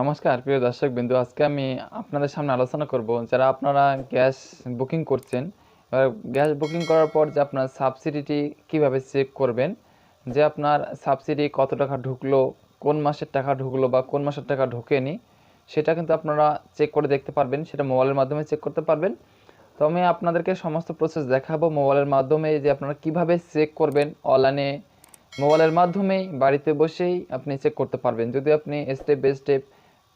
নমস্কার প্রিয় দর্শকবৃন্দ, আজকে আমি আপনাদের সামনে আলোচনা করব যারা আপনারা গ্যাস বুকিং করছেন। এবার গ্যাস বুকিং করার পর যে আপনার সাবসিডিটি কিভাবে চেক করবেন, যে আপনার সাবসিডি কত টাকা ঢুকলো, কোন মাসের টাকা ঢুকলো বা কোন মাসের টাকা ঢোকেনি, সেটা কিন্তু আপনারা চেক করে দেখতে পারবেন। সেটা মোবাইলের মাধ্যমে চেক করতে পারবেন। তো আমি আপনাদেরকে সমস্ত প্রসেস দেখাবো মোবাইলের মাধ্যমে, যে আপনারা কিভাবে চেক করবেন অনলাইনে। মোবাইলের মাধ্যমেই বাড়িতে বসেই আপনি চেক করতে পারবেন, যদি আপনি স্টেপ বাই স্টেপ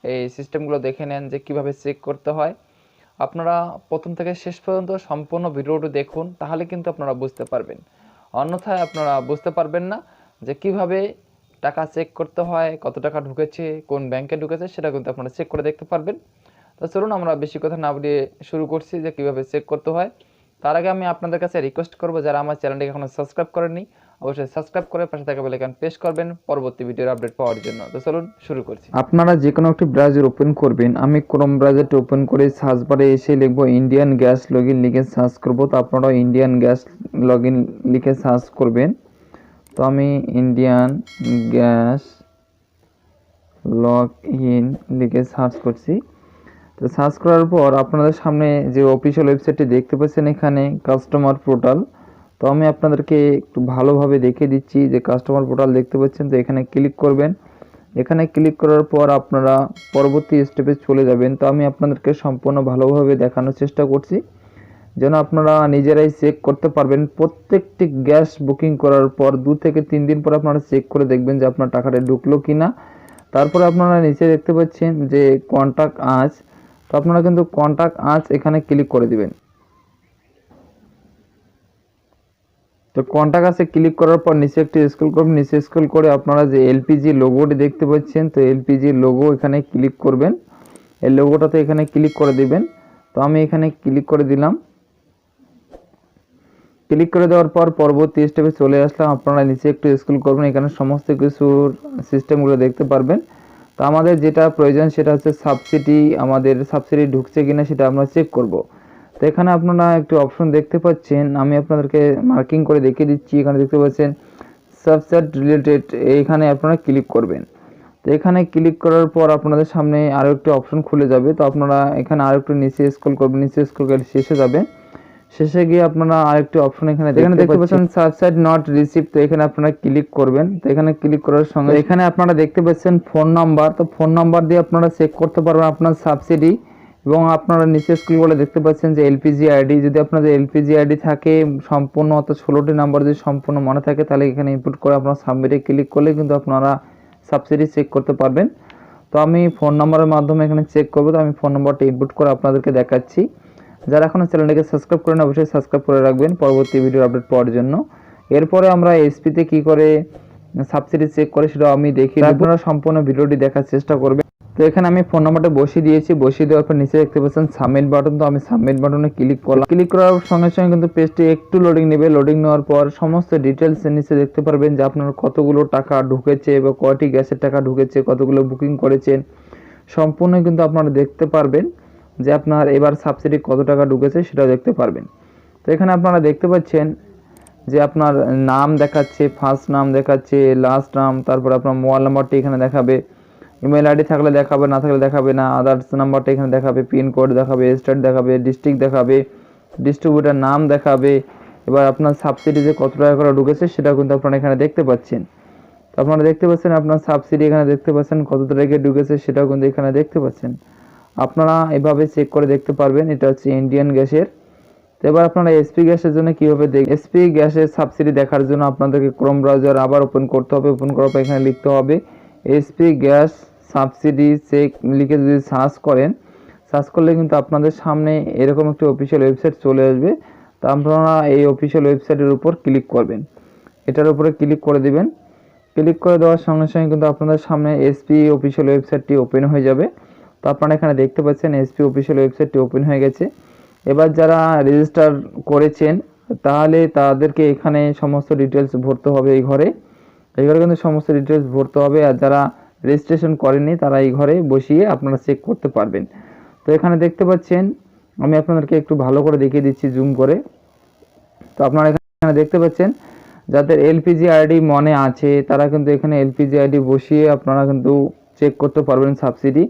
এই সিস্টেমগুলো দেখে নেন যে কিভাবে চেক করতে হয়। আপনারা প্রথম থেকে শেষ পর্যন্ত সম্পূর্ণ ভিডিওটি দেখুন, তাহলে কিন্তু আপনারা বুঝতে পারবেন। অন্যথায় আপনারা বুঝতে পারবেন না যে কিভাবে টাকা চেক করতে হয়, কত টাকা ঢুকেছে, কোন ব্যাংকে ঢুকেছে, সেটা কিন্তু আপনারা চেক করে দেখতে পারবেন। তো চলুন আমরা বেশি কথা না বলে শুরু করছি যে কিভাবে চেক করতে হয়। তার আগে আমি আপনাদের কাছে রিকোয়েস্ট করব, যারা আমার চ্যানেলটিকে এখনো সাবস্ক্রাইব করেননি অবশ্যই সাবস্ক্রাইব করে পাশে থাকা বেল আইকন প্রেস করবেন পরবর্তী ভিডিওর আপডেট পাওয়ার জন্য। তো চলুন শুরু করছি। আপনারা যে কোনো একটি ব্রাউজার ওপেন করবেন। আমি ক্রোম ব্রাউজারটি ওপেন করে সার্চ বারে এসে লিখব ইন্ডিয়ান গ্যাস লগইন, লিখে সার্চ করব। তো আপনারা ইন্ডিয়ান গ্যাস লগইন লিখে সার্চ করবেন। তো আমি ইন্ডিয়ান গ্যাস লগইন লিখে সার্চ করছি। তো সার্চ করার পর আপনাদের সামনে যে অফিসিয়াল ওয়েবসাইটটি দেখতে পাচ্ছেন, এখানে কাস্টমার পোর্টাল। তো আমি আপনাদেরকে একটু ভালোভাবে দেখিয়ে দিচ্ছি যে কাস্টমার পোর্টাল দেখতে পাচ্ছেন। তো এখানে ক্লিক করবেন। এখানে ক্লিক করার পর আপনারা পরবর্তী স্টেপে চলে যাবেন। তো আমি আপনাদেরকে সম্পূর্ণ ভালোভাবে দেখানোর চেষ্টা করছি, যেন আপনারা নিজেরাই চেক করতে পারবেন। প্রত্যেকটি গ্যাস বুকিং করার পর 2 থেকে 3 দিন পর আপনারা চেক করে দেখবেন যে আপনার টাকাটা ঢুকলো কি না। তারপরে আপনারা নিচে দেখতে পাচ্ছেন যে কন্ট্যাক্ট আজ। তো আপনারা কিন্তু কন্ট্যাক্ট আজ এখানে ক্লিক করে দিবেন। তো কন্ট্যাক্ট আসে ক্লিক করার পর নিচে একটু স্ক্রল করবেন। নিচে স্ক্রল করে আপনারা যে এলপিজি লোগোটি দেখতে পাচ্ছেন, তো এলপিজি লোগো এখানে ক্লিক করবেন। এই লোগোটাতে এখানে ক্লিক করে দিবেন। তো আমি এখানে ক্লিক করে দিলাম। ক্লিক করে দেওয়ার পর পরবর্তী স্টেপে চলে আসলাম। আপনারা নিচে একটু স্ক্রল করবেন, এখানে সমস্ত কিছুর সিস্টেমগুলো দেখতে পারবেন। তো আমাদের যেটা প্রয়োজন সেটা হচ্ছে সাবসিডি, আমাদের সাবসিডি ঢুকছে কিনা সেটা আমরা চেক করব। তো এখানে আপনারা একটি অপশন দেখতে পাচ্ছেন, আমি আপনাদেরকে মার্কিং করে দেখিয়ে দিচ্ছি। এখানে দেখতে পাচ্ছেন সাবসেট রিলেটেড, এইখানে আপনারা ক্লিক করবেন। তো এখানে ক্লিক করার পর আপনাদের সামনে আরও একটি অপশন খুলে যাবে। তো আপনারা এখানে আরও একটু নিচে স্ক্রল করবেন, নিচে স্ক্রল করে শেষে যাবেন। শেষে গিয়ে আপনারা আরেকটি অপশন এখানে দেখতে পাচ্ছেন সাবসেট নট রিসিভ। তো এখানে আপনারা ক্লিক করবেন। তো এখানে ক্লিক করার সঙ্গে এখানে আপনারা দেখতে পাচ্ছেন ফোন নাম্বার। তো ফোন নাম্বার দিয়ে আপনারা চেক করতে পারবেন আপনার সাবসিডি। এবং আপনারা নিচে স্ক্রল করে দেখতে পাচ্ছেন যে এলপিজি আইডি, যদি আপনাদের এলপিজি আইডি থাকে সম্পূর্ণ, অর্থাৎ 16টি নাম্বার যদি সম্পূর্ণ মনে থাকে, তাহলে এখানে ইনপুট করে আপনারা সাবমিটে ক্লিক করলে কিন্তু আপনারা সাবসিডি চেক করতে পারবেন। তো আমি ফোন নাম্বারের মাধ্যমে এখানে চেক করব। তো আমি ফোন নাম্বারটা ইনপুট করে আপনাদেরকে দেখাচ্ছি। যারা এখনও চ্যানেলটিকে সাবস্ক্রাইব করেন অবশ্যই সাবস্ক্রাইব করে রাখবেন পরবর্তী ভিডিও আপডেট পাওয়ার জন্য। এরপরে আমরা এসপিতে কি করে সাবসিডি চেক করে সেটাও আমি দেখিয়ে দেব। আপনারা সম্পূর্ণ ভিডিওটি দেখার চেষ্টা করবেন। তো এখানে আমি ফোন নাম্বারটা বসিয়ে দিয়েছি। বসিয়ে দেওয়ার পর নিচে দেখতে পাচ্ছেন সাবমিট বাটন। তো আমি সাবমিট বাটনে ক্লিক করলাম। ক্লিক করার সঙ্গে সঙ্গে কিন্তু পেজটি একটু লোডিং নেবে। লোডিং নেওয়ার পর সমস্ত ডিটেলস নিচে দেখতে পারবেন যে আপনার কতগুলো টাকা ঢুকেছে বা কয়টি গ্যাসের টাকা ঢুকেছে, কতগুলো বুকিং করেছেন, সম্পূর্ণ কিন্তু আপনারা দেখতে পারবেন যে আপনার এবার সাবসিডি কত টাকা ঢুকেছে সেটাও দেখতে পারবেন। তো এখানে আপনারা দেখতে পাচ্ছেন যে আপনার নাম দেখাচ্ছে, ফার্স্ট নাম দেখাচ্ছে, লাস্ট নাম, তারপর আপনার মোবাইল নাম্বারটি এখানে দেখাবে, ইমেল আইডি থাকলে দেখাবে, না থাকলে দেখাবে না, আদার্স নাম্বারটা এখানে দেখাবে, পিনকোড দেখাবে, স্টেট দেখাবে, ডিস্ট্রিক্ট দেখাবে, ডিস্ট্রিবিউটার নাম দেখাবে। এবার আপনার সাবসিডি যে কত টাকা করে ঢুকেছে সেটা কিন্তু আপনারা এখানে দেখতে পাচ্ছেন। তো আপনারা দেখতে পাচ্ছেন আপনার সাবসিডি এখানে দেখতে পাচ্ছেন কত তারিখে ঢুকেছে সেটাও কিন্তু এখানে দেখতে পাচ্ছেন। আপনারা এভাবে চেক করে দেখতে পারবেন। এটা হচ্ছে ইন্ডিয়ান গ্যাসের। তো এবার আপনারা এসপি গ্যাসের জন্য কীভাবে এসপি গ্যাসের সাবসিডি দেখার জন্য আপনাদেরকে ক্রোম ব্রাউজার আবার ওপেন করতে হবে। ওপেন করার পর এখানে লিখতে হবে এসপি গ্যাস সাবসিডি চেক লিখে যদি সার্চ করেন, সার্চ করলে কিন্তু আপনাদের সামনে এরকম একটি অফিসিয়াল ওয়েবসাইট চলে আসবে। তো আপনারা এই অফিসিয়াল ওয়েবসাইটের উপর ক্লিক করবেন, এটার উপরে ক্লিক করে দিবেন। ক্লিক করে দেওয়ার সঙ্গে সঙ্গে কিন্তু আপনাদের সামনে এসপি অফিসিয়াল ওয়েবসাইটটি ওপেন হয়ে যাবে। তো আপনারা এখানে দেখতে পাচ্ছেন এসপি অফিসিয়াল ওয়েবসাইটটি ওপেন হয়ে গেছে। এবার যারা রেজিস্টার করেছেন তাহলে তাদেরকে এখানে সমস্ত ডিটেলস ভরতে হবে। এই ঘরে কিন্তু সমস্ত ডিটেলস ভরতে হবে। আর যারা রেজিস্ট্রেশন করেনি তারা এই ঘরে বসিয়ে আপনারা চেক করতে পারবেন। তো এখানে দেখতে পাচ্ছেন, আমি আপনাদেরকে একটু ভালো করে দেখিয়ে দিচ্ছি জুম করে। তো আপনারা এখানে দেখতে পাচ্ছেন যাদের এলপিজি আইডি মনে আছে তারা কিন্তু এখানে এলপিজি আইডি বসিয়ে আপনারা কিন্তু চেক করতে পারবেন সাবসিডি।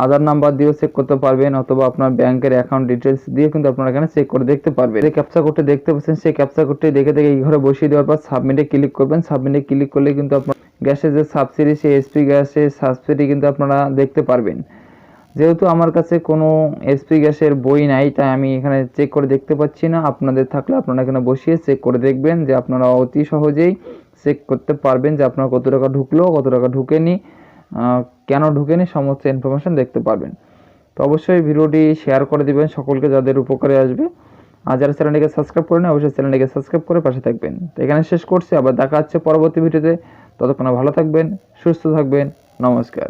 আধার নাম্বার দিয়েও চেক করতে পারবেন, অথবা আপনার ব্যাংকের অ্যাকাউন্ট ডিটেলস দিয়ে কিন্তু আপনারা এখানে চেক করে দেখতে পারবেন। যে ক্যাপচা কোডটি দেখতে পাচ্ছেন সেই ক্যাপচা কোডটি দেখে এই ঘরে বসিয়ে দেওয়ার পর সাবমিটে ক্লিক করবেন। সাবমিটে ক্লিক করলে কিন্তু আপনার গ্যাসের যে সাবসিডি, সেই এইচপি গ্যাসের সাবসিডি কিন্তু আপনারা দেখতে পারবেন। যেহেতু আমার কাছে কোনো এইচপি গ্যাসের বই নাই, তাই আমি এখানে চেক করে দেখতে পাচ্ছি না। আপনাদের থাকলে আপনারা এখানে বসিয়ে চেক করে দেখবেন, যে আপনারা অতি সহজেই চেক করতে পারবেন যে আপনার কত টাকা ঢুকলো, কত টাকা ঢুকেনি, কেন ঢুকেনি, সমস্ত ইনফরমেশন দেখতে পারবেন। তো অবশ্যই ভিডিওটি শেয়ার করে দিবেন সকলকে, যাদের উপকারে আসবে। আর যারা চ্যানেলটিকে সাবস্ক্রাইব করেন অবশ্যই চ্যানেলটিকে সাবস্ক্রাইব করে পাশে থাকবেন। তো এখানে শেষ করছি, আবার দেখা হচ্ছে পরবর্তী ভিডিওতে। ততক্ষণ ভালো থাকবেন, সুস্থ থাকবেন, নমস্কার।